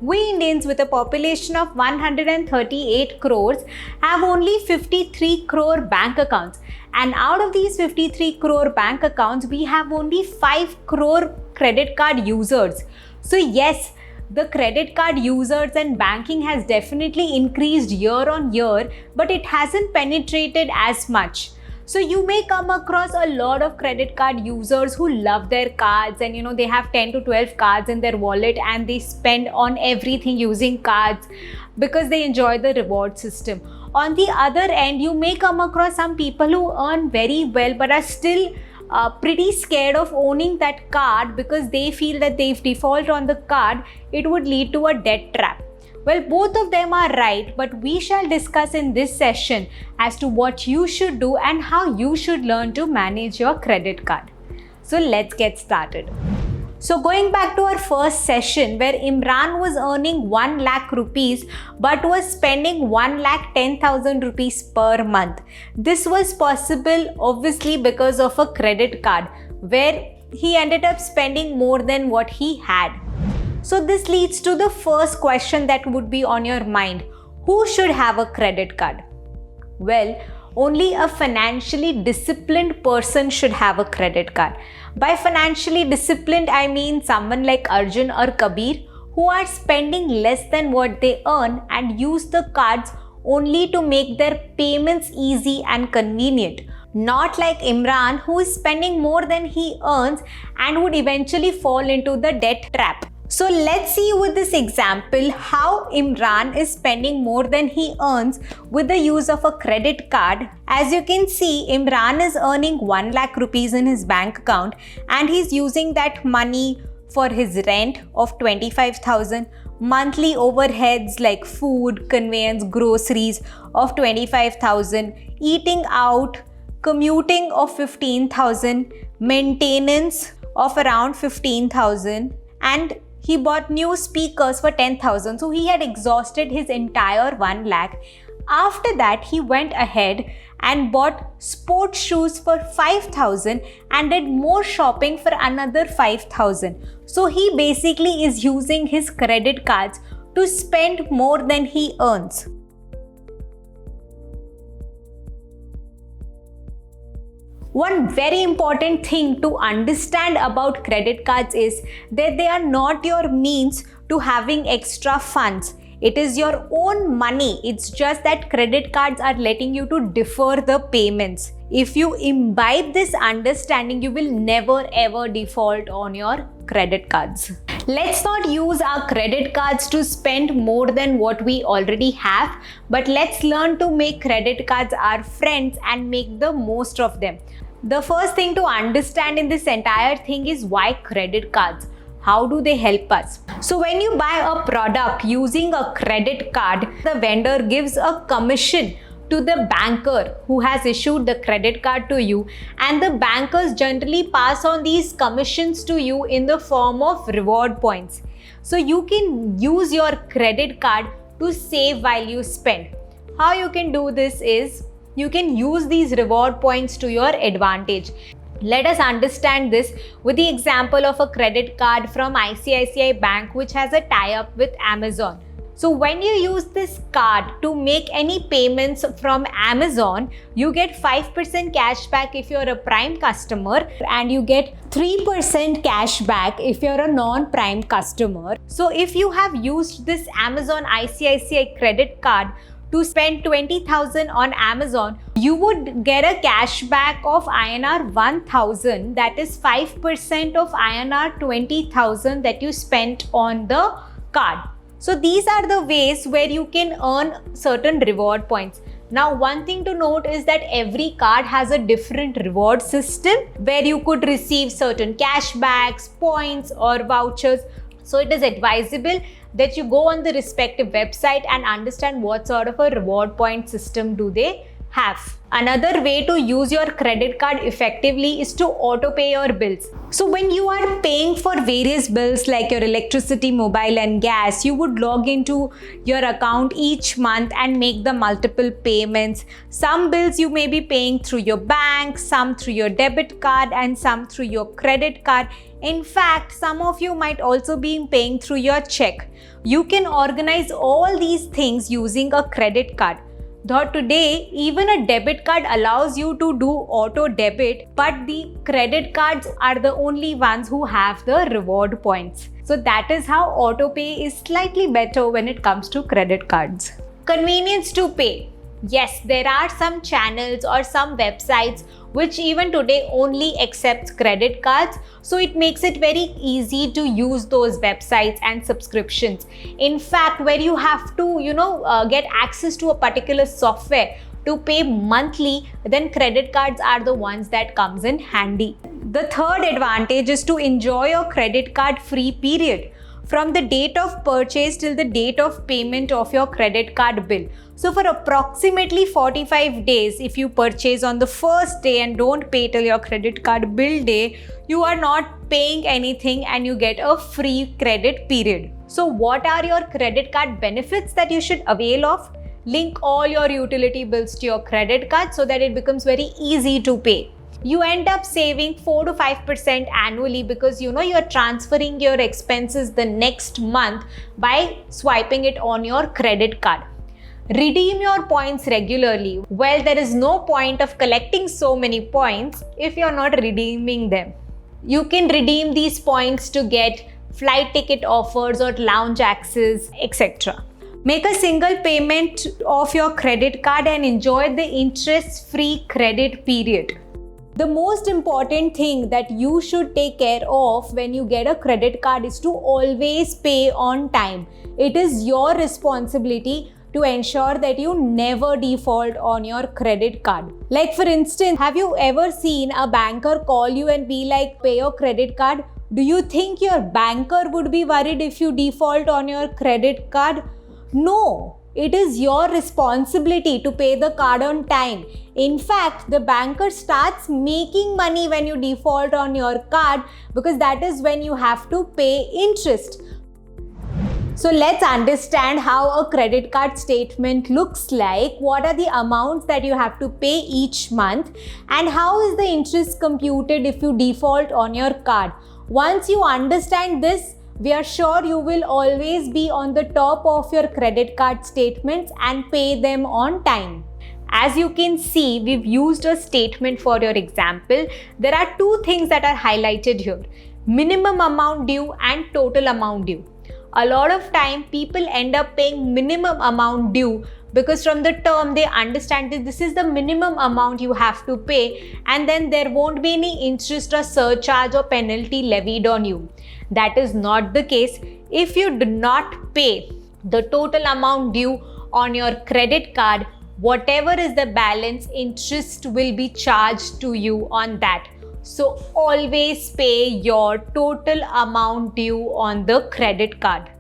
We Indians with a population of 138 crores have only 53 crore bank accounts. And out of these 53 crore bank accounts, we have only 5 crore credit card users. So yes, the credit card users and banking has definitely increased year on year, but it hasn't penetrated as much. So you may come across a lot of credit card users who love their cards and they have 10 to 12 cards in their wallet and they spend on everything using cards because they enjoy the reward system. On the other end, you may come across some people who earn very well but are still pretty scared of owning that card because they feel that if default on the card, it would lead to a debt trap. Well, both of them are right, but we shall discuss in this session as to what you should do and how you should learn to manage your credit card. So let's get started. So going back to our first session where Imran was earning 1 lakh rupees but was spending 1,10,000 rupees per month. This was possible obviously because of a credit card where he ended up spending more than what he had. So this leads to the first question that would be on your mind. Who should have a credit card? Well, only a financially disciplined person should have a credit card. By financially disciplined, I mean someone like Arjun or Kabir who are spending less than what they earn and use the cards only to make their payments easy and convenient. Not like Imran who is spending more than he earns and would eventually fall into the debt trap. So let's see with this example how Imran is spending more than he earns with the use of a credit card. As you can see, Imran is earning 1 lakh rupees in his bank account and he's using that money for his rent of 25,000, monthly overheads like food, conveyance, groceries of 25,000, eating out, commuting of 15,000, maintenance of around 15,000, and he bought new speakers for 10,000. So he had exhausted his entire 1 lakh. After that, he went ahead and bought sports shoes for 5,000 and did more shopping for another 5,000. So he basically is using his credit cards to spend more than he earns. One very important thing to understand about credit cards is that they are not your means to having extra funds. It is your own money. It's just that credit cards are letting you to defer the payments. If you imbibe this understanding, you will never ever default on your credit cards. Let's not use our credit cards to spend more than what we already have, but let's learn to make credit cards our friends and make the most of them. The first thing to understand in this entire thing is why credit cards. How do they help us? So when you buy a product using a credit card, the vendor gives a commission to the banker who has issued the credit card to you, and the bankers generally pass on these commissions to you in the form of reward points. So you can use your credit card to save while you spend. How you can do this is you can use these reward points to your advantage. Let us understand this with the example of a credit card from ICICI Bank which has a tie-up with Amazon. So when you use this card to make any payments from Amazon, you get 5% cash back if you're a Prime customer and you get 3% cash back if you're a non-Prime customer. So if you have used this Amazon ICICI credit card to spend 20,000 on Amazon, you would get a cashback of INR 1,000, that is 5% of INR 20,000 that you spent on the card. So these are the ways where you can earn certain reward points. Now, one thing to note is that every card has a different reward system where you could receive certain cashbacks, points or vouchers. So it is advisable that you go on the respective website and understand what sort of a reward point system do they have. Another way to use your credit card effectively is to auto pay your bills. So when you are paying for various bills like your electricity, mobile and gas, you would log into your account each month and make the multiple payments. Some bills you may be paying through your bank, some through your debit card and some through your credit card. In fact, some of you might also be paying through your check. You can organize all these things using a credit card. Though today, even a debit card allows you to do auto debit, but the credit cards are the only ones who have the reward points. So that is how auto pay is slightly better when it comes to credit cards. Convenience to pay. Yes, there are some channels or some websites which even today only accepts credit cards. So it makes it very easy to use those websites and subscriptions. In fact, where you have to, get access to a particular software to pay monthly, then credit cards are the ones that comes in handy. The third advantage is to enjoy your credit card free period from the date of purchase till the date of payment of your credit card bill. So for approximately 45 days, if you purchase on the first day and don't pay till your credit card bill day, you are not paying anything and you get a free credit period. So what are your credit card benefits that you should avail of? Link all your utility bills to your credit card so that it becomes very easy to pay. You end up saving 4 to 5% annually because you're transferring your expenses the next month by swiping it on your credit card. Redeem your points regularly. Well, there is no point of collecting so many points if you're not redeeming them. You can redeem these points to get flight ticket offers or lounge access, etc. Make a single payment of your credit card and enjoy the interest-free credit period. The most important thing that you should take care of when you get a credit card is to always pay on time. It is your responsibility to ensure that you never default on your credit card. Like for instance, have you ever seen a banker call you and be like, pay your credit card? Do you think your banker would be worried if you default on your credit card? No. It is your responsibility to pay the card on time. In fact, the banker starts making money when you default on your card because that is when you have to pay interest. So let's understand how a credit card statement looks like, what are the amounts that you have to pay each month, and how is the interest computed if you default on your card. Once you understand this, we are sure you will always be on the top of your credit card statements and pay them on time. As you can see, we've used a statement for your example. There are two things that are highlighted here: minimum amount due and total amount due. A lot of time people end up paying minimum amount due because from the term they understand that this is the minimum amount you have to pay and then there won't be any interest or surcharge or penalty levied on you. That is not the case. If you do not pay the total amount due on your credit card, whatever is the balance, interest will be charged to you on that. So always pay your total amount due on the credit card.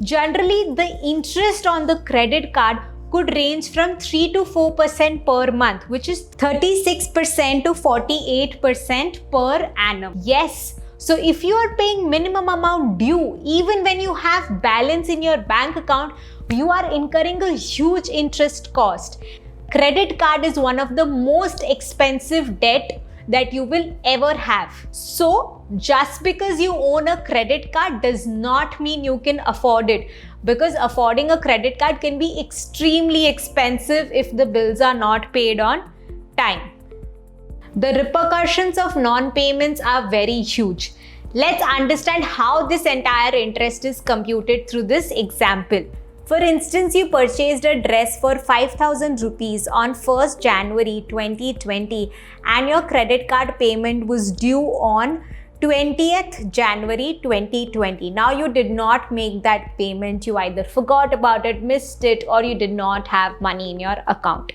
Generally, the interest on the credit card could range from 3 to 4% per month, which is 36% to 48% per annum. Yes. So if you are paying minimum amount due, even when you have balance in your bank account, you are incurring a huge interest cost. Credit card is one of the most expensive debt that you will ever have. So just because you own a credit card does not mean you can afford it, because affording a credit card can be extremely expensive if the bills are not paid on time. The repercussions of non-payments are very huge. Let's understand how this entire interest is computed through this example. For instance, you purchased a dress for 5,000 rupees on 1st January 2020 and your credit card payment was due on 20th January 2020. Now you did not make that payment. You either forgot about it, missed it, or you did not have money in your account.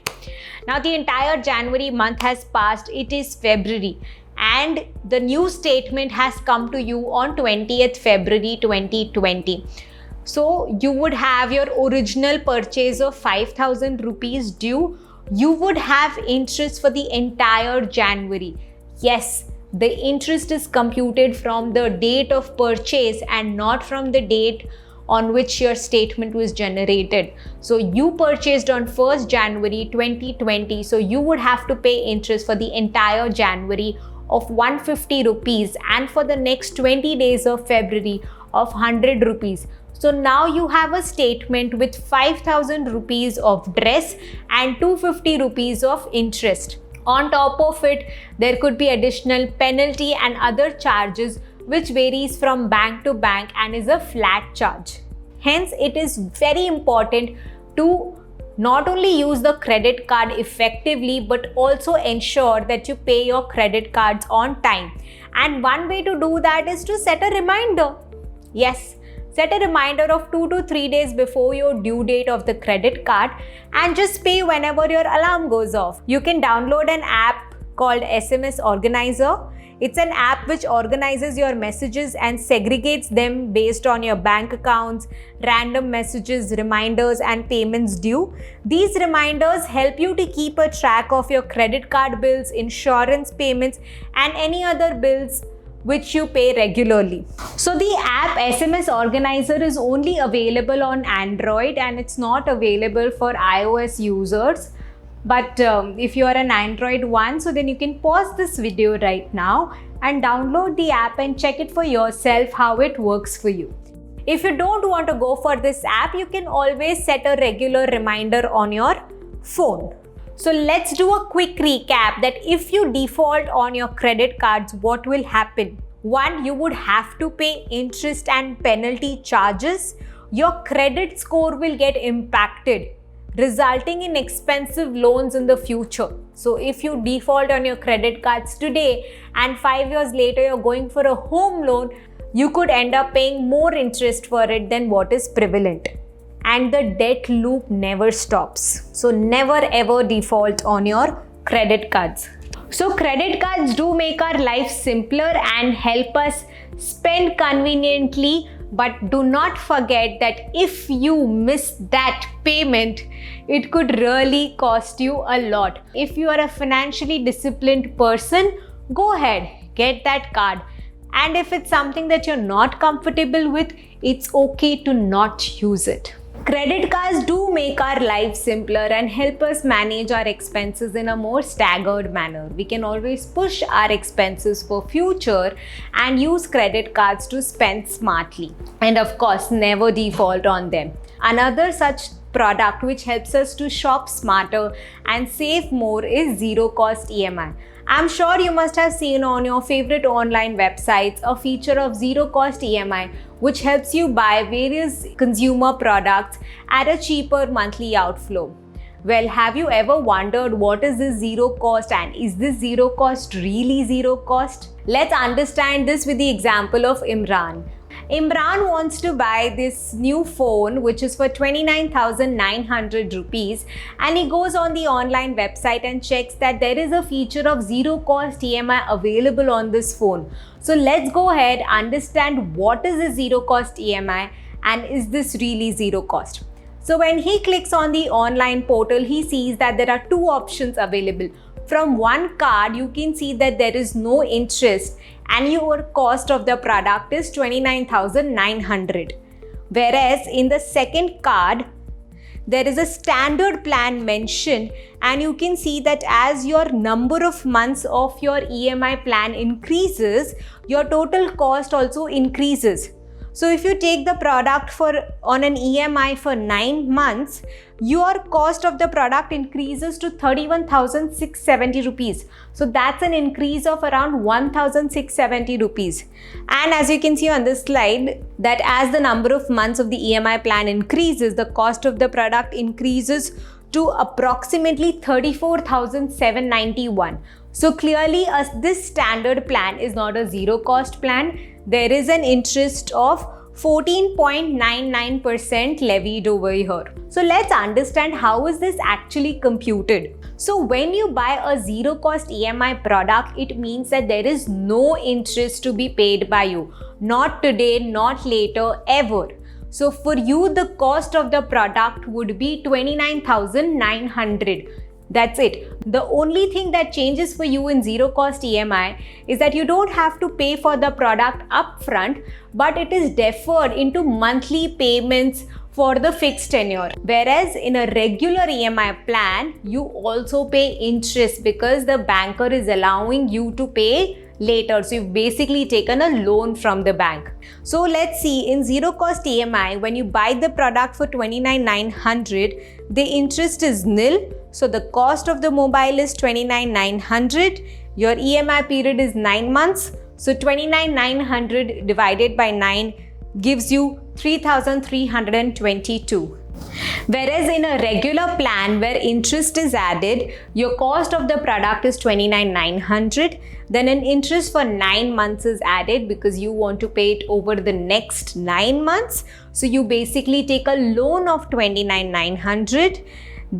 Now the entire January month has passed. It is February and the new statement has come to you on 20th February 2020. So you would have your original purchase of 5,000 rupees due. You would have interest for the entire January. Yes, the interest is computed from the date of purchase and not from the date on which your statement was generated. So you purchased on 1st January 2020. So you would have to pay interest for the entire January of 150 rupees and for the next 20 days of February of 100 rupees. So now you have a statement with 5,000 rupees of dress and 250 rupees of interest. On top of it, there could be additional penalty and other charges which varies from bank to bank and is a flat charge. Hence, it is very important to not only use the credit card effectively but also ensure that you pay your credit cards on time. And one way to do that is to set a reminder. Yes, set a reminder of 2 to 3 days before your due date of the credit card and just pay whenever your alarm goes off. You can download an app called SMS Organizer. It's an app which organizes your messages and segregates them based on your bank accounts, random messages, reminders, and payments due. These reminders help you to keep a track of your credit card bills, insurance payments, and any other bills which you pay regularly. So the app SMS Organizer is only available on Android and it's not available for iOS users. But if you are an Android one, so then you can pause this video right now and download the app and check it for yourself how it works for you. If you don't want to go for this app, you can always set a regular reminder on your phone. So let's do a quick recap that if you default on your credit cards, what will happen? 1, you would have to pay interest and penalty charges. Your credit score will get impacted, resulting in expensive loans in the future. So if you default on your credit cards today and 5 years later you're going for a home loan, you could end up paying more interest for it than what is prevalent. And the debt loop never stops. So never ever default on your credit cards. So credit cards do make our life simpler and help us spend conveniently. But do not forget that if you miss that payment, it could really cost you a lot. If you are a financially disciplined person, go ahead, get that card. And if it's something that you're not comfortable with, it's okay to not use it. Credit cards do make our lives simpler and help us manage our expenses in a more staggered manner. We can always push our expenses for future and use credit cards to spend smartly. And of course, never default on them. Another such product which helps us to shop smarter and save more is zero cost EMI. I'm sure you must have seen on your favorite online websites a feature of zero cost EMI which helps you buy various consumer products at a cheaper monthly outflow. Well, have you ever wondered what is this zero cost and is this zero cost really zero cost? Let's understand this with the example of Imran. Imran wants to buy this new phone which is for 29,900 rupees and he goes on the online website and checks that there is a feature of zero cost EMI available on this phone. So let's go ahead, understand what is the zero cost EMI and is this really zero cost. So when he clicks on the online portal, he sees that there are two options available. From one card, you can see that there is no interest and your cost of the product is 29,900. Whereas in the second card, there is a standard plan mentioned and you can see that as your number of months of your EMI plan increases, your total cost also increases. So if you take the product on an EMI for 9 months, your cost of the product increases to 31,670 rupees. So that's an increase of around 1,670 rupees. And as you can see on this slide, that as the number of months of the EMI plan increases, the cost of the product increases to approximately 34,791. So clearly this standard plan is not a zero cost plan. There is an interest of 14.99% levied over here. So let's understand how is this actually computed. So when you buy a zero cost EMI product, it means that there is no interest to be paid by you. Not today, not later, ever. So for you, the cost of the product would be 29,900. That's it. The only thing that changes for you in zero cost EMI is that you don't have to pay for the product upfront, but it is deferred into monthly payments for the fixed tenure. Whereas in a regular EMI plan, you also pay interest because the banker is allowing you to pay later. So you've basically taken a loan from the bank. So let's see, in zero cost EMI, when you buy the product for 29,900, the interest is nil. So the cost of the mobile is 29,900. Your EMI period is 9 months. So 29,900 divided by 9 gives you 3,322. Whereas in a regular plan where interest is added, your cost of the product is 29,900. Then an interest for 9 months is added because you want to pay it over the next 9 months. So you basically take a loan of 29,900.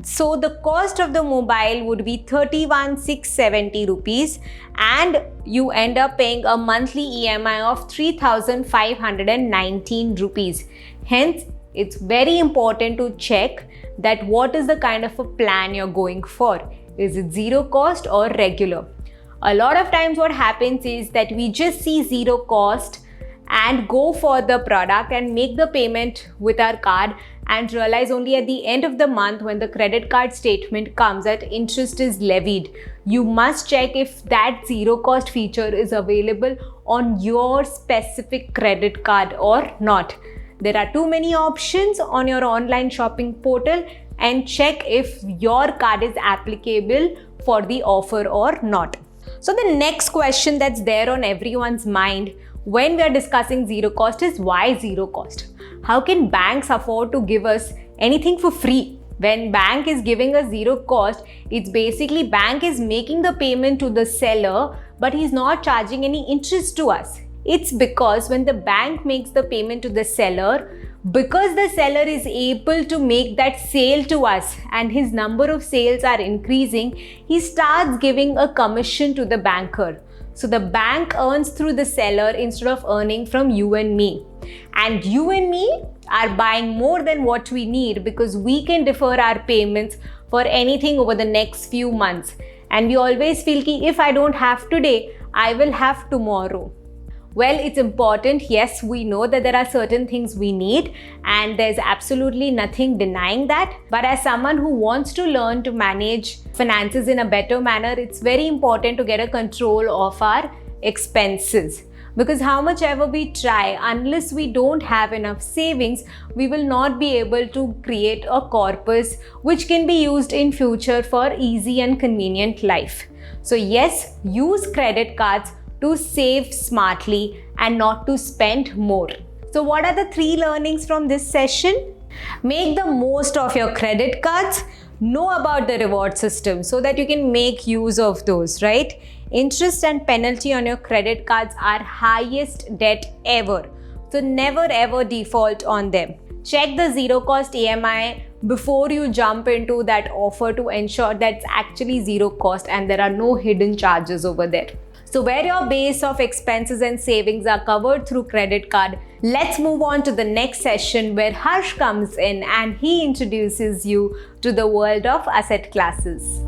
So the cost of the mobile would be 31,670 rupees, and you end up paying a monthly EMI of 3,519 rupees. Hence, it's very important to check that what is the kind of a plan you're going for. Is it zero cost or regular? A lot of times what happens is that we just see zero cost and go for the product and make the payment with our card and realize only at the end of the month when the credit card statement comes that interest is levied. You must check if that zero cost feature is available on your specific credit card or not. There are too many options on your online shopping portal, and check if your card is applicable for the offer or not. So the next question that's there on everyone's mind when we are discussing zero cost is why zero cost? How can banks afford to give us anything for free? When bank is giving us zero cost, it's basically bank is making the payment to the seller, but he's not charging any interest to us. It's because when the bank makes the payment to the seller, because the seller is able to make that sale to us and his number of sales are increasing, he starts giving a commission to the banker. So the bank earns through the seller instead of earning from you and me. And you and me are buying more than what we need because we can defer our payments for anything over the next few months. And we always feel that if I don't have today, I will have tomorrow. Well, it's important. Yes, we know that there are certain things we need and there's absolutely nothing denying that. But as someone who wants to learn to manage finances in a better manner, it's very important to get a control of our expenses. Because how much ever we try, unless we don't have enough savings, we will not be able to create a corpus which can be used in future for easy and convenient life. So yes, use credit cards to save smartly and not to spend more. So what are the 3 learnings from this session? Make the most of your credit cards. Know about the reward system so that you can make use of those, right? Interest and penalty on your credit cards are highest debt ever. So never ever default on them. Check the zero cost EMI before you jump into that offer to ensure that's actually zero cost and there are no hidden charges over there. So where your base of expenses and savings are covered through credit card, let's move on to the next session where Harsh comes in and he introduces you to the world of asset classes.